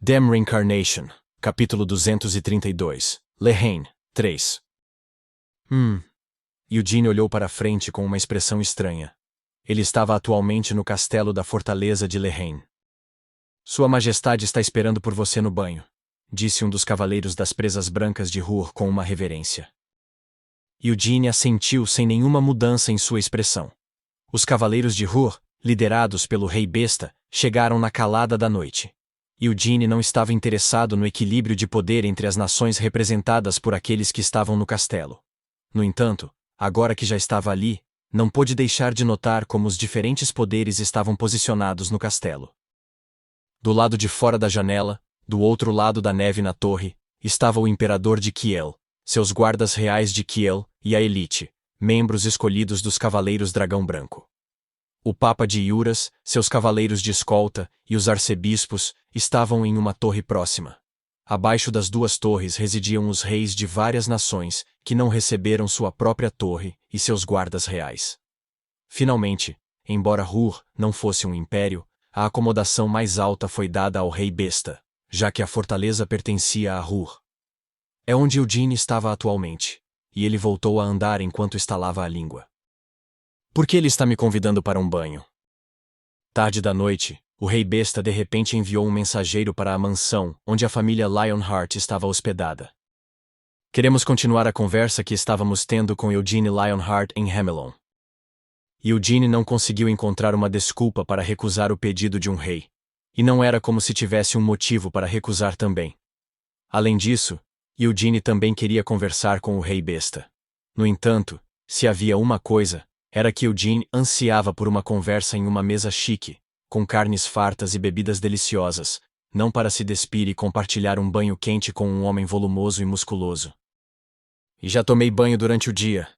Damn Reincarnation, capítulo 232, Lehane, 3. Eugene olhou para a frente com uma expressão estranha. Ele estava atualmente no castelo da fortaleza de Lehane. Sua Majestade está esperando por você no banho, disse um dos cavaleiros das presas brancas de Ruhr com uma reverência. Eugene assentiu sem nenhuma mudança em sua expressão. Os cavaleiros de Ruhr, liderados pelo Rei Besta, chegaram na calada da noite. Eugene não estava interessado no equilíbrio de poder entre as nações representadas por aqueles que estavam no castelo. No entanto, agora que já estava ali, não pôde deixar de notar como os diferentes poderes estavam posicionados no castelo. Do lado de fora da janela, do outro lado da neve na torre, estava o imperador de Kiel, seus guardas reais de Kiel e a elite, membros escolhidos dos Cavaleiros Dragão Branco. O Papa de Iuras, seus cavaleiros de escolta e os arcebispos estavam em uma torre próxima. Abaixo das duas torres residiam os reis de várias nações que não receberam sua própria torre e seus guardas reais. Finalmente, embora Ruhr não fosse um império, a acomodação mais alta foi dada ao Rei Besta, já que a fortaleza pertencia a Ruhr. É onde Eugene estava atualmente, e ele voltou a andar enquanto estalava a língua. Por que ele está me convidando para um banho? Tarde da noite, o Rei Besta de repente enviou um mensageiro para a mansão onde a família Lionheart estava hospedada. Queremos continuar a conversa que estávamos tendo com Eugene Lionheart em Hamelon. Eugene não conseguiu encontrar uma desculpa para recusar o pedido de um rei, e não era como se tivesse um motivo para recusar também. Além disso, Eugene também queria conversar com o Rei Besta. No entanto, se havia uma coisa, era que Eugene ansiava por uma conversa em uma mesa chique, com carnes fartas e bebidas deliciosas, não para se despir e compartilhar um banho quente com um homem volumoso e musculoso. E já tomei banho durante o dia.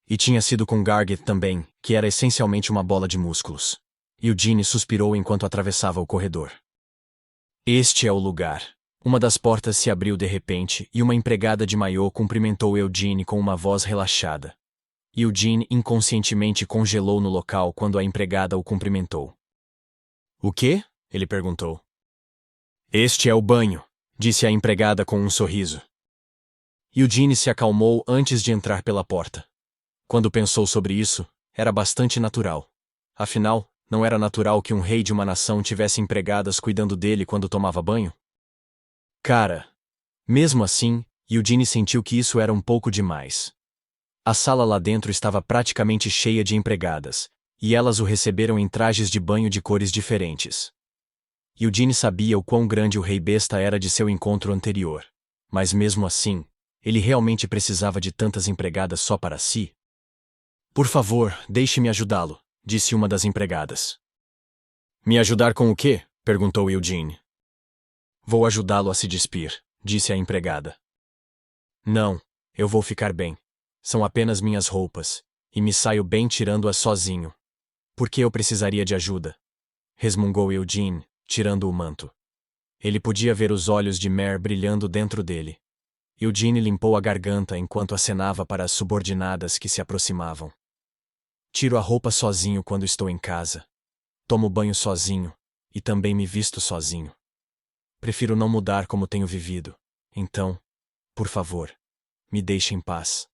E tinha sido com Gargeth também, que era essencialmente uma bola de músculos. Eugene suspirou enquanto atravessava o corredor. Este é o lugar. Uma das portas se abriu de repente e uma empregada de maiô cumprimentou Eugene com uma voz relaxada. Eugene inconscientemente congelou no local quando a empregada o cumprimentou. O quê? Ele perguntou. Este é o banho, disse a empregada com um sorriso. Eugene se acalmou antes de entrar pela porta. Quando pensou sobre isso, era bastante natural. Afinal, não era natural que um rei de uma nação tivesse empregadas cuidando dele quando tomava banho? Cara! Mesmo assim, Eugene sentiu que isso era um pouco demais. A sala lá dentro estava praticamente cheia de empregadas, e elas o receberam em trajes de banho de cores diferentes. Eugene sabia o quão grande o Rei Besta era de seu encontro anterior, mas mesmo assim, ele realmente precisava de tantas empregadas só para si? Por favor, deixe-me ajudá-lo, disse uma das empregadas. Me ajudar com o quê? Perguntou Eugene. Vou ajudá-lo a se despir, disse a empregada. Não, eu vou ficar bem. São apenas minhas roupas, e me saio bem tirando-as sozinho. Por que eu precisaria de ajuda? Resmungou Eugene, tirando o manto. Ele podia ver os olhos de Mare brilhando dentro dele. Eugene limpou a garganta enquanto acenava para as subordinadas que se aproximavam. Tiro a roupa sozinho quando estou em casa. Tomo banho sozinho, e também me visto sozinho. Prefiro não mudar como tenho vivido. Então, por favor, me deixe em paz.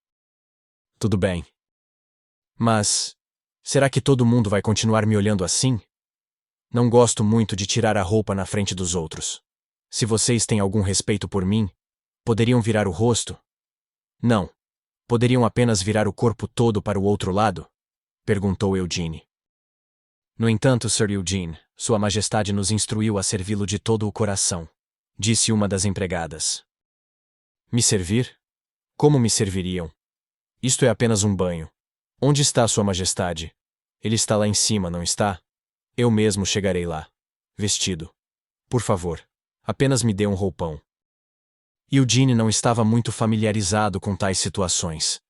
Tudo bem. Mas, será que todo mundo vai continuar me olhando assim? Não gosto muito de tirar a roupa na frente dos outros. Se vocês têm algum respeito por mim, poderiam virar o rosto? Não. Poderiam apenas virar o corpo todo para o outro lado? Perguntou Eugene. No entanto, Sir Eugene, Sua Majestade nos instruiu a servi-lo de todo o coração, disse uma das empregadas. Me servir? Como me serviriam? Isto é apenas um banho. Onde está Sua Majestade? Ele está lá em cima, não está? Eu mesmo chegarei lá. Vestido. Por favor, apenas me dê um roupão. Eugene não estava muito familiarizado com tais situações.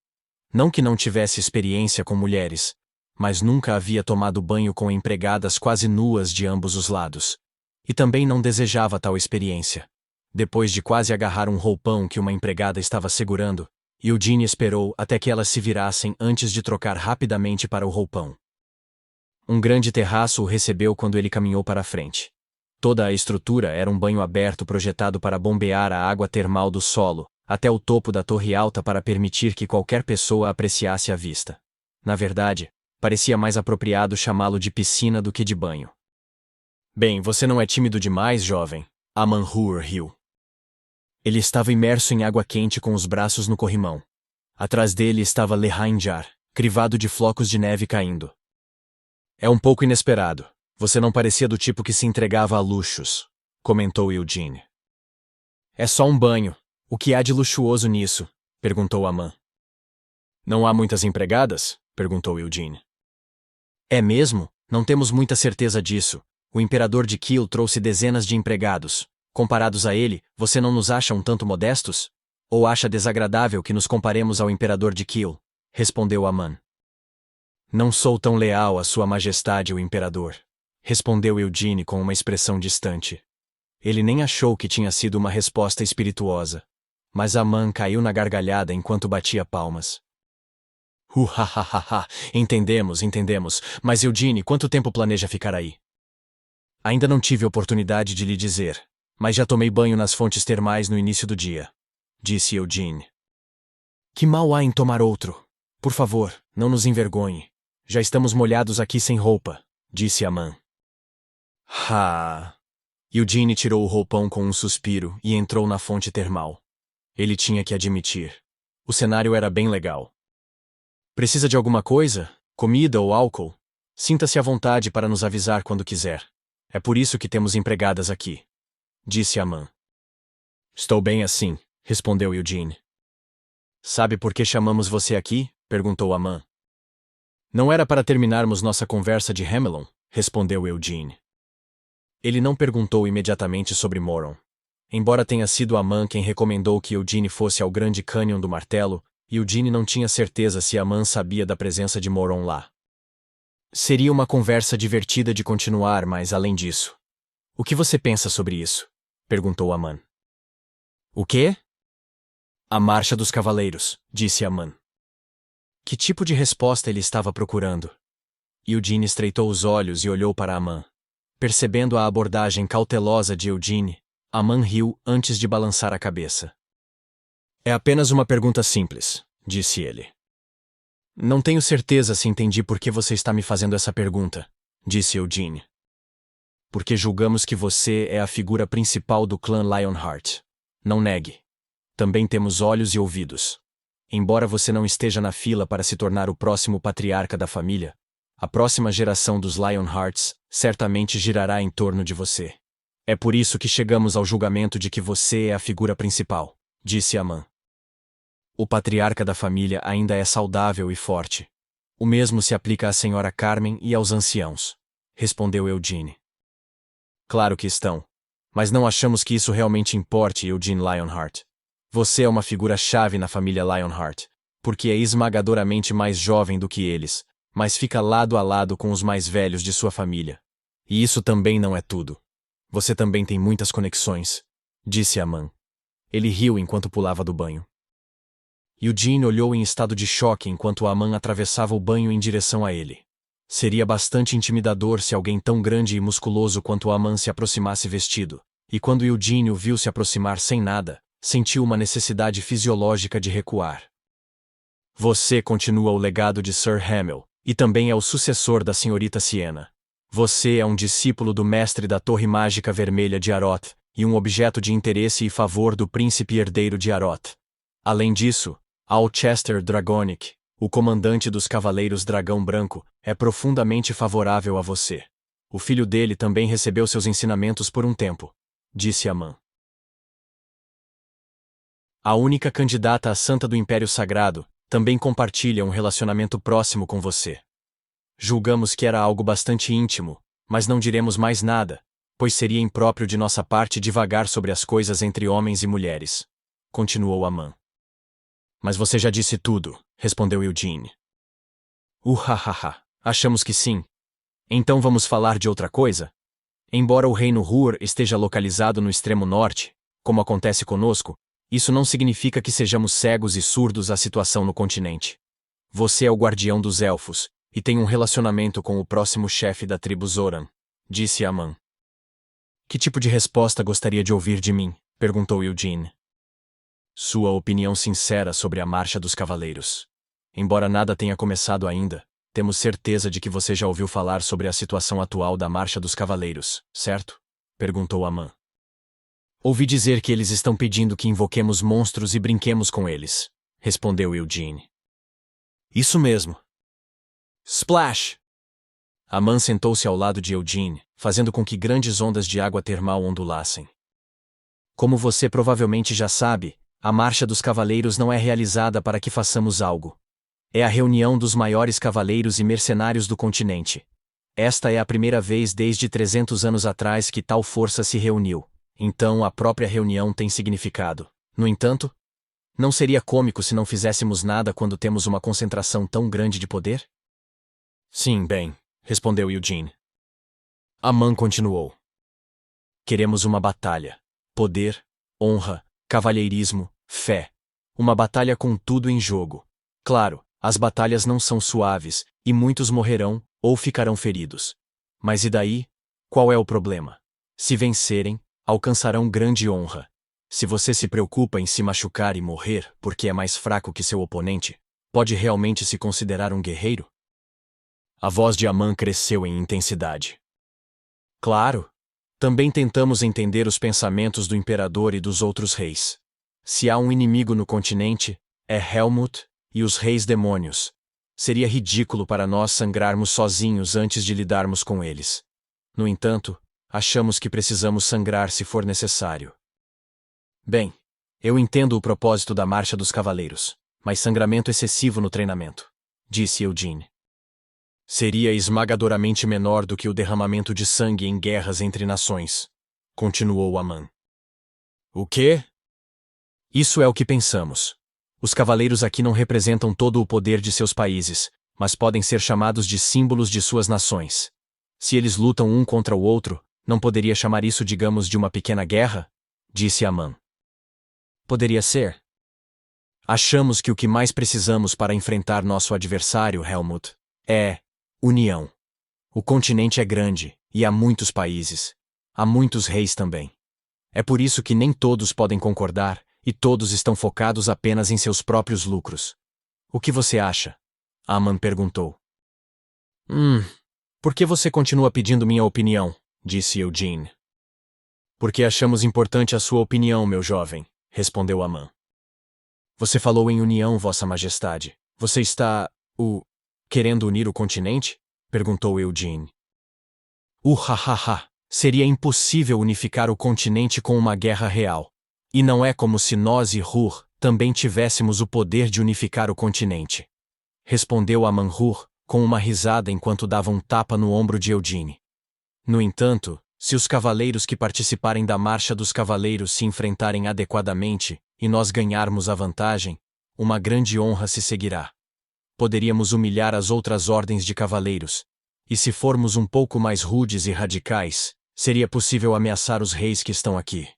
Não que não tivesse experiência com mulheres, mas nunca havia tomado banho com empregadas quase nuas de ambos os lados. E também não desejava tal experiência. Depois de quase agarrar um roupão que uma empregada estava segurando, Eugene esperou até que elas se virassem antes de trocar rapidamente para o roupão. Um grande terraço o recebeu quando ele caminhou para a frente. Toda a estrutura era um banho aberto projetado para bombear a água termal do solo, até o topo da torre alta para permitir que qualquer pessoa apreciasse a vista. Na verdade, parecia mais apropriado chamá-lo de piscina do que de banho. Bem, você não é tímido demais, jovem, Amanhur riu. Ele estava imerso em água quente com os braços no corrimão. Atrás dele estava Lehainjar, crivado de flocos de neve caindo. É um pouco inesperado. Você não parecia do tipo que se entregava a luxos, comentou Eugene. É só um banho. O que há de luxuoso nisso? Perguntou Aman. Não há muitas empregadas? Perguntou Eugene. É mesmo? Não temos muita certeza disso. O imperador de Kiel trouxe dezenas de empregados. Comparados a ele, você não nos acha um tanto modestos? Ou acha desagradável que nos comparemos ao imperador de Kiel? Respondeu Aman. Não sou tão leal a sua majestade o imperador, respondeu Eugene com uma expressão distante. Ele nem achou que tinha sido uma resposta espirituosa. Mas Aman caiu na gargalhada enquanto batia palmas. Entendemos, mas Eugene, quanto tempo planeja ficar aí? Ainda não tive oportunidade de lhe dizer, mas já tomei banho nas fontes termais no início do dia, disse Eugene. Que mal há em tomar outro? Por favor, não nos envergonhe. Já estamos molhados aqui sem roupa, disse Aman. Eugene tirou o roupão com um suspiro e entrou na fonte termal. Ele tinha que admitir. O cenário era bem legal. Precisa de alguma coisa? Comida ou álcool? Sinta-se à vontade para nos avisar quando quiser. É por isso que temos empregadas aqui, disse Aman. Estou bem assim, respondeu Eugene. Sabe por que chamamos você aqui? Perguntou Aman. Não era para terminarmos nossa conversa de Hamelon, respondeu Eugene. Ele não perguntou imediatamente sobre Moron. Embora tenha sido Aman quem recomendou que Eugene fosse ao Grande Cânion do Martelo, Eugene não tinha certeza se Aman sabia da presença de Moron lá. Seria uma conversa divertida de continuar, mas além disso. O que você pensa sobre isso? Perguntou Aman. O quê? A Marcha dos Cavaleiros, disse Aman. Que tipo de resposta ele estava procurando? Eugene estreitou os olhos e olhou para Aman. Percebendo a abordagem cautelosa de Eugene, Aman riu antes de balançar a cabeça. É apenas uma pergunta simples, disse ele. Não tenho certeza se entendi por que você está me fazendo essa pergunta, disse Eugene. Porque julgamos que você é a figura principal do clã Lionheart. Não negue. Também temos olhos e ouvidos. Embora você não esteja na fila para se tornar o próximo patriarca da família, a próxima geração dos Lionhearts certamente girará em torno de você. É por isso que chegamos ao julgamento de que você é a figura principal, disse Aman. O patriarca da família ainda é saudável e forte. O mesmo se aplica à senhora Carmen e aos anciãos, respondeu Eugene. Claro que estão. Mas não achamos que isso realmente importe, Eugene Lionheart. Você é uma figura-chave na família Lionheart, porque é esmagadoramente mais jovem do que eles, mas fica lado a lado com os mais velhos de sua família. E isso também não é tudo. Você também tem muitas conexões, disse Aman. Ele riu enquanto pulava do banho. Eugene olhou em estado de choque enquanto Aman atravessava o banho em direção a ele. Seria bastante intimidador se alguém tão grande e musculoso quanto Aman se aproximasse vestido, e quando Eugene o viu se aproximar sem nada, sentiu uma necessidade fisiológica de recuar. Você continua o legado de Sir Hamel, e também é o sucessor da senhorita Siena. Você é um discípulo do mestre da Torre Mágica Vermelha de Aroth, e um objeto de interesse e favor do príncipe herdeiro de Aroth. Além disso, Alcester Dragonic, o comandante dos Cavaleiros Dragão Branco, é profundamente favorável a você. O filho dele também recebeu seus ensinamentos por um tempo, disse Aman. A única candidata à Santa do Império Sagrado também compartilha um relacionamento próximo com você. Julgamos que era algo bastante íntimo, mas não diremos mais nada, pois seria impróprio de nossa parte divagar sobre as coisas entre homens e mulheres, continuou Aman. Mas você já disse tudo, respondeu Eugene. Achamos que sim. Então vamos falar de outra coisa? Embora o reino Ruhr esteja localizado no extremo norte, como acontece conosco, isso não significa que sejamos cegos e surdos à situação no continente. Você é o guardião dos elfos, e tem um relacionamento com o próximo chefe da tribo Zoran, disse Aman. Que tipo de resposta gostaria de ouvir de mim? Perguntou Eugene. Sua opinião sincera sobre a Marcha dos Cavaleiros. Embora nada tenha começado ainda, temos certeza de que você já ouviu falar sobre a situação atual da Marcha dos Cavaleiros, certo? Perguntou Aman. Ouvi dizer que eles estão pedindo que invoquemos monstros e brinquemos com eles, respondeu Eugene. Isso mesmo. Splash! Aman sentou-se ao lado de Eugene, fazendo com que grandes ondas de água termal ondulassem. Como você provavelmente já sabe, a Marcha dos Cavaleiros não é realizada para que façamos algo. É a reunião dos maiores cavaleiros e mercenários do continente. Esta é a primeira vez desde 300 anos atrás que tal força se reuniu, então a própria reunião tem significado. No entanto, não seria cômico se não fizéssemos nada quando temos uma concentração tão grande de poder? Sim, bem, respondeu Eugene. Aman continuou. Queremos uma batalha. Poder, honra, cavalheirismo, fé. Uma batalha com tudo em jogo. Claro, as batalhas não são suaves, e muitos morrerão, ou ficarão feridos. Mas e daí? Qual é o problema? Se vencerem, alcançarão grande honra. Se você se preocupa em se machucar e morrer porque é mais fraco que seu oponente, pode realmente se considerar um guerreiro? A voz de Aman cresceu em intensidade. Claro! Também tentamos entender os pensamentos do imperador e dos outros reis. Se há um inimigo no continente, é Helmut e os reis demônios. Seria ridículo para nós sangrarmos sozinhos antes de lidarmos com eles. No entanto, achamos que precisamos sangrar se for necessário. Bem, eu entendo o propósito da Marcha dos Cavaleiros, mas sangramento excessivo no treinamento, disse Eugene. Seria esmagadoramente menor do que o derramamento de sangue em guerras entre nações, continuou Aman. O quê? Isso é o que pensamos. Os cavaleiros aqui não representam todo o poder de seus países, mas podem ser chamados de símbolos de suas nações. Se eles lutam um contra o outro, não poderia chamar isso, digamos, de uma pequena guerra? Disse Aman. Poderia ser. Achamos que o que mais precisamos para enfrentar nosso adversário, Helmut, é união. O continente é grande, e há muitos países. Há muitos reis também. É por isso que nem todos podem concordar, e todos estão focados apenas em seus próprios lucros. O que você acha? Aman perguntou. Por que você continua pedindo minha opinião? Disse Eugene. Porque achamos importante a sua opinião, meu jovem, respondeu Aman. Você falou em união, Vossa Majestade. Você está, querendo unir o continente? Perguntou Eugene. Seria impossível unificar o continente com uma guerra real. E não é como se nós e Hur também tivéssemos o poder de unificar o continente. Respondeu Aman-Hur, com uma risada enquanto dava um tapa no ombro de Eugene. No entanto, se os cavaleiros que participarem da Marcha dos Cavaleiros se enfrentarem adequadamente, e nós ganharmos a vantagem, uma grande honra se seguirá. Poderíamos humilhar as outras ordens de cavaleiros, e se formos um pouco mais rudes e radicais, seria possível ameaçar os reis que estão aqui.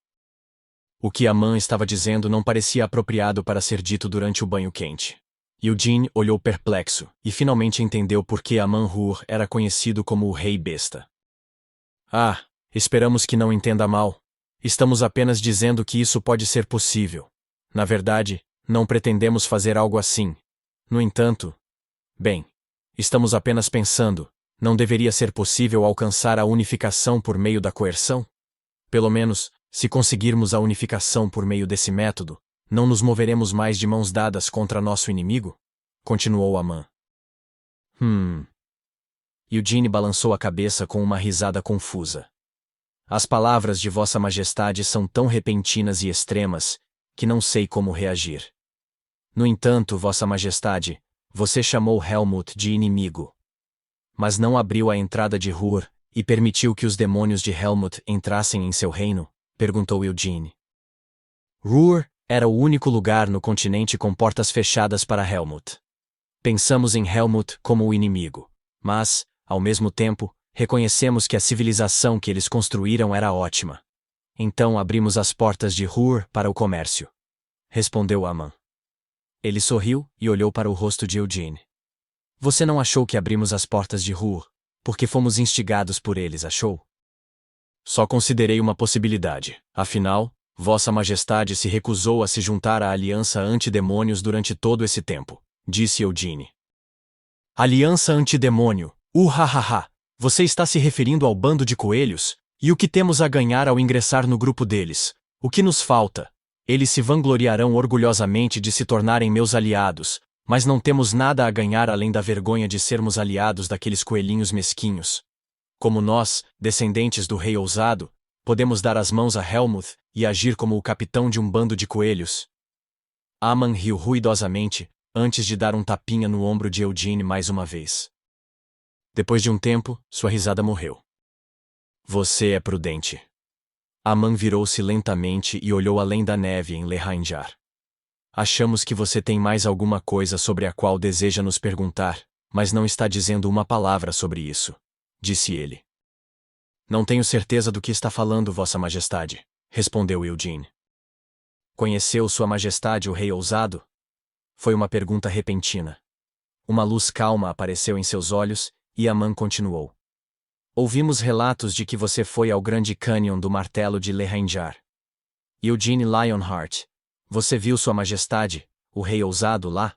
O que Aman estava dizendo não parecia apropriado para ser dito durante o banho quente. Eugene olhou perplexo, e finalmente entendeu por que Aman-Hur era conhecido como o Rei Besta. Esperamos que não entenda mal. Estamos apenas dizendo que isso pode ser possível. Na verdade, não pretendemos fazer algo assim. No entanto, estamos apenas pensando, não deveria ser possível alcançar a unificação por meio da coerção? Pelo menos, se conseguirmos a unificação por meio desse método, não nos moveremos mais de mãos dadas contra nosso inimigo? Continuou Aman. Eugene balançou a cabeça com uma risada confusa. As palavras de Vossa Majestade são tão repentinas e extremas, que não sei como reagir. No entanto, Vossa Majestade, você chamou Helmut de inimigo. Mas não abriu a entrada de Hur, e permitiu que os demônios de Helmut entrassem em seu reino? Perguntou Eugene. Hur era o único lugar no continente com portas fechadas para Helmut. Pensamos em Helmut como o inimigo, mas, ao mesmo tempo, reconhecemos que a civilização que eles construíram era ótima. Então abrimos as portas de Hur para o comércio. Respondeu Aman. Ele sorriu e olhou para o rosto de Eugene. Você não achou que abrimos as portas de Hur, porque fomos instigados por eles, achou? Só considerei uma possibilidade. Afinal, Vossa Majestade se recusou a se juntar à Aliança Antidemônios durante todo esse tempo, disse Eugene. Aliança Antidemônio, uhahaha! Você está se referindo ao bando de coelhos? E o que temos a ganhar ao ingressar no grupo deles? O que nos falta? Eles se vangloriarão orgulhosamente de se tornarem meus aliados, mas não temos nada a ganhar além da vergonha de sermos aliados daqueles coelhinhos mesquinhos. Como nós, descendentes do Rei Ousado, podemos dar as mãos a Helmuth e agir como o capitão de um bando de coelhos? Aman riu ruidosamente, antes de dar um tapinha no ombro de Eugene mais uma vez. Depois de um tempo, sua risada morreu. Você é prudente. Aman virou-se lentamente e olhou além da neve em Lehainjar. Achamos que você tem mais alguma coisa sobre a qual deseja nos perguntar, mas não está dizendo uma palavra sobre isso, disse ele. Não tenho certeza do que está falando, Vossa Majestade, respondeu Eugene. Conheceu Sua Majestade o Rei Ousado? Foi uma pergunta repentina. Uma luz calma apareceu em seus olhos, e Aman continuou. Ouvimos relatos de que você foi ao Grande Cânion do Martelo de Lehainjar. Eugene Lionheart, você viu Sua Majestade, o Rei Ousado, lá?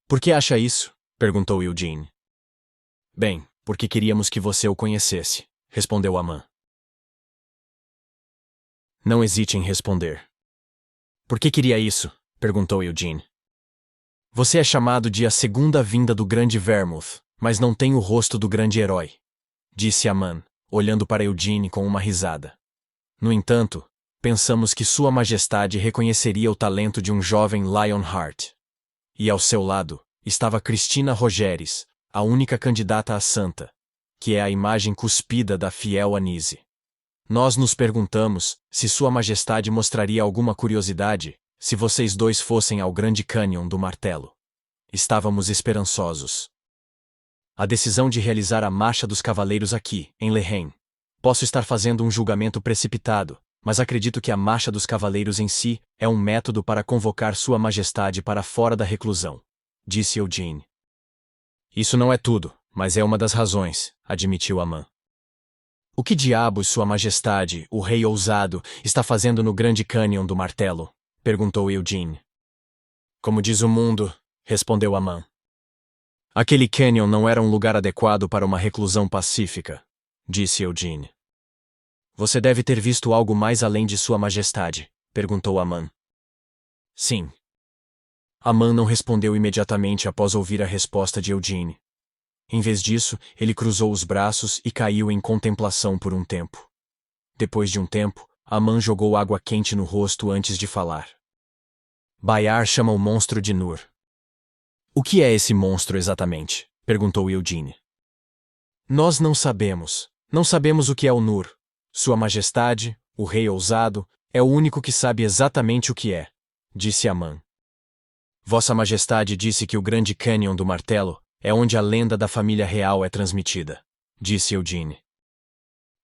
Por que acha isso? Perguntou Eugene. Bem, porque queríamos que você o conhecesse, respondeu Aman. Não hesite em responder. Por que queria isso? Perguntou Eugene. Você é chamado de a segunda vinda do Grande Vermouth, mas não tem o rosto do grande herói, disse Aman, olhando para Eugene com uma risada. No entanto, pensamos que Sua Majestade reconheceria o talento de um jovem Lionheart. E ao seu lado, estava Cristina Rogeres, a única candidata a santa, que é a imagem cuspida da fiel Anise. Nós nos perguntamos se Sua Majestade mostraria alguma curiosidade se vocês dois fossem ao Grande Cânion do Martelo. Estávamos esperançosos. A decisão de realizar a Marcha dos Cavaleiros aqui, em Lehane. Posso estar fazendo um julgamento precipitado, mas acredito que a Marcha dos Cavaleiros em si é um método para convocar Sua Majestade para fora da reclusão, disse Eugene. Isso não é tudo, mas é uma das razões, admitiu Aman. O que diabos Sua Majestade, o Rei Ousado, está fazendo no Grande Cânion do Martelo? Perguntou Eugene. Como diz o mundo, respondeu Aman. Aquele cânion não era um lugar adequado para uma reclusão pacífica, disse Eugene. Você deve ter visto algo mais além de Sua Majestade, perguntou Aman. Sim. Aman não respondeu imediatamente após ouvir a resposta de Eugene. Em vez disso, ele cruzou os braços e caiu em contemplação por um tempo. Depois de um tempo, Aman jogou água quente no rosto antes de falar. Bayar chama o monstro de Nur. O que é esse monstro exatamente? Perguntou Eugene. Nós não sabemos. Não sabemos o que é o Nur. Sua Majestade, o Rei Ousado, é o único que sabe exatamente o que é, disse Aman. Vossa Majestade disse que o Grande Cânion do Martelo é onde a lenda da família real é transmitida, disse Eugene.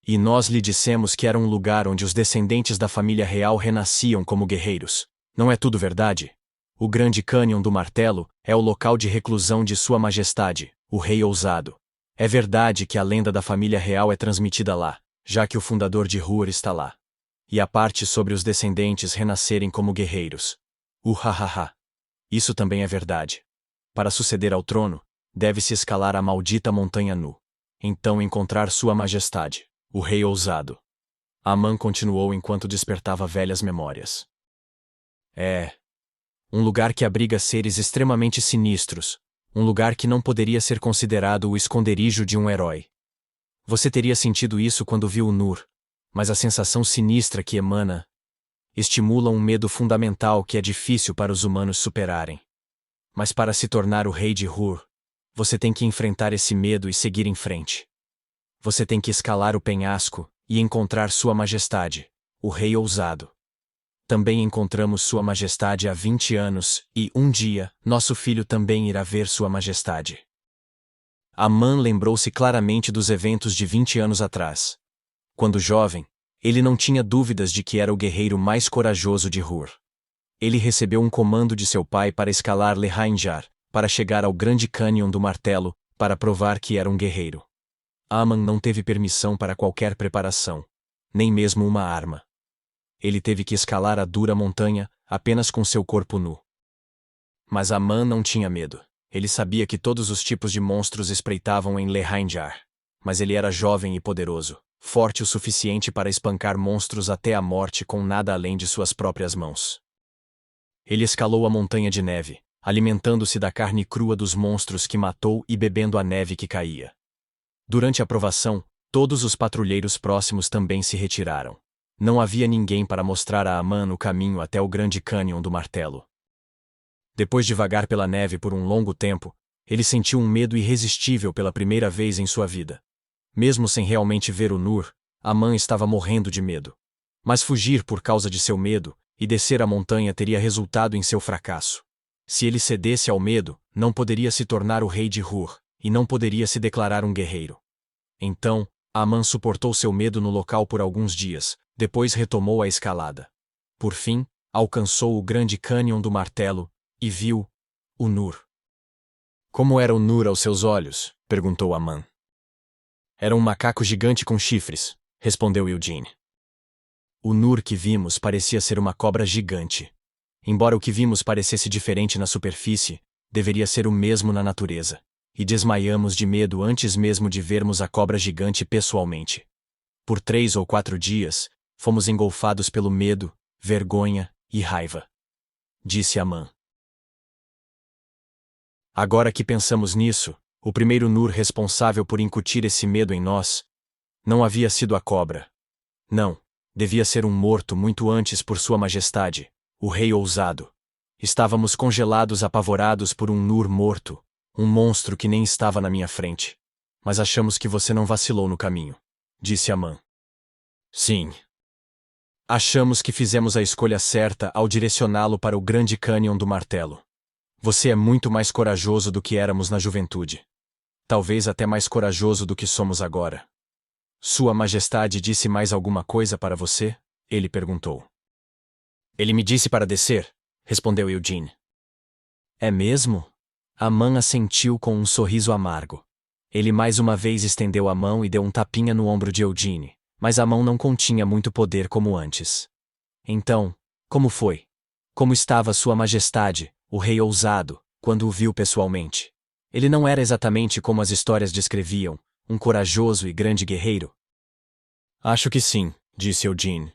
E nós lhe dissemos que era um lugar onde os descendentes da família real renasciam como guerreiros. Não é tudo verdade? O Grande Cânion do Martelo é o local de reclusão de Sua Majestade, o Rei Ousado. É verdade que a lenda da família real é transmitida lá, já que o fundador de Hur está lá. E a parte sobre os descendentes renascerem como guerreiros. Uhahaha. Isso também é verdade. Para suceder ao trono, deve-se escalar a maldita montanha Nu. Então encontrar Sua Majestade, o Rei Ousado. Aman continuou enquanto despertava velhas memórias. É um lugar que abriga seres extremamente sinistros, um lugar que não poderia ser considerado o esconderijo de um herói. Você teria sentido isso quando viu o Nur, mas a sensação sinistra que emana estimula um medo fundamental que é difícil para os humanos superarem. Mas para se tornar o rei de Hur, você tem que enfrentar esse medo e seguir em frente. Você tem que escalar o penhasco e encontrar Sua Majestade, o Rei Ousado. Também encontramos Sua Majestade há 20 anos, e, um dia, nosso filho também irá ver Sua Majestade. Aman lembrou-se claramente dos eventos de 20 anos atrás. Quando jovem, ele não tinha dúvidas de que era o guerreiro mais corajoso de Hur. Ele recebeu um comando de seu pai para escalar Lehainjar, para chegar ao Grande Cânion do Martelo, para provar que era um guerreiro. Aman não teve permissão para qualquer preparação. nem mesmo uma arma. Ele teve que escalar a dura montanha, apenas com seu corpo nu. Mas Aman não tinha medo. Ele sabia que todos os tipos de monstros espreitavam em Lehainjar. Mas ele era jovem e poderoso, forte o suficiente para espancar monstros até a morte com nada além de suas próprias mãos. Ele escalou a montanha de neve, alimentando-se da carne crua dos monstros que matou e bebendo a neve que caía. Durante a provação, todos os patrulheiros próximos também se retiraram. Não havia ninguém para mostrar a Aman o caminho até o grande cânion do martelo. Depois de vagar pela neve por um longo tempo, ele sentiu um medo irresistível pela primeira vez em sua vida. Mesmo sem realmente ver o Nur, Aman estava morrendo de medo. Mas fugir por causa de seu medo e descer a montanha teria resultado em seu fracasso. Se ele cedesse ao medo, não poderia se tornar o rei de Hur, e não poderia se declarar um guerreiro. Então, Aman suportou seu medo no local por alguns dias, depois retomou a escalada. Por fim, alcançou o grande cânion do martelo, e viu o Nur. Como era o Nur aos seus olhos? Perguntou Aman. Era um macaco gigante com chifres, respondeu Eugene. O Nur que vimos parecia ser uma cobra gigante. Embora o que vimos parecesse diferente na superfície, deveria ser o mesmo na natureza. E desmaiamos de medo antes mesmo de vermos a cobra gigante pessoalmente. Por 3 ou 4 dias, fomos engolfados pelo medo, vergonha e raiva. Disse Aman. Agora que pensamos nisso, o primeiro Nur responsável por incutir esse medo em nós não havia sido a cobra. Não, devia ser um morto muito antes por Sua Majestade, o Rei Ousado. Estávamos congelados apavorados por um Nur morto, um monstro que nem estava na minha frente. Mas achamos que você não vacilou no caminho, disse Aman. Sim. Achamos que fizemos a escolha certa ao direcioná-lo para o grande cânion do martelo. Você é muito mais corajoso do que éramos na juventude. Talvez até mais corajoso do que somos agora. Sua Majestade disse mais alguma coisa para você? Ele perguntou. Ele me disse para descer, respondeu Eugene. É mesmo? Aman assentiu com um sorriso amargo. Ele mais uma vez estendeu a mão e deu um tapinha no ombro de Eugene, mas a mão não continha muito poder como antes. Então, como foi? Como estava Sua Majestade, o Rei Ousado, quando o viu pessoalmente? Ele não era exatamente como as histórias descreviam, um corajoso e grande guerreiro? Acho que sim, disse Eugene.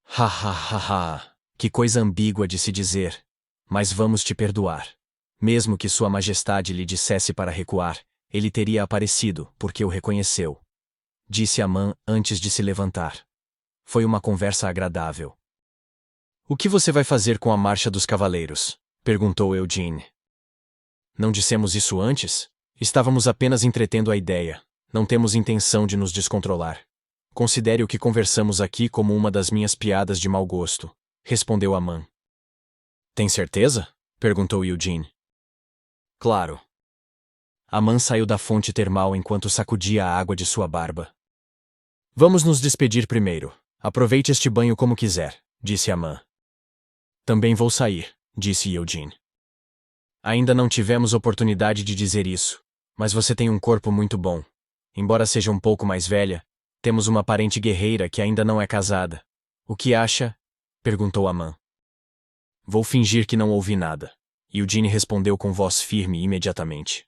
Ha ha ha ha, que coisa ambígua de se dizer. Mas vamos te perdoar. Mesmo que Sua Majestade lhe dissesse para recuar, ele teria aparecido, porque o reconheceu. Disse Aman antes de se levantar. Foi uma conversa agradável. O que você vai fazer com a marcha dos cavaleiros? Perguntou Eugene. Não dissemos isso antes? Estávamos apenas entretendo a ideia. Não temos intenção de nos descontrolar. Considere o que conversamos aqui como uma das minhas piadas de mau gosto, respondeu Aman. Tem certeza? Perguntou Eugene. Claro. Aman saiu da fonte termal enquanto sacudia a água de sua barba. Vamos nos despedir primeiro. Aproveite este banho como quiser, disse Aman. Também vou sair, disse Eugene. Ainda não tivemos oportunidade de dizer isso, mas você tem um corpo muito bom. Embora seja um pouco mais velha, temos uma parente guerreira que ainda não é casada. O que acha? Perguntou Aman. Vou fingir que não ouvi nada. Eugene respondeu com voz firme imediatamente.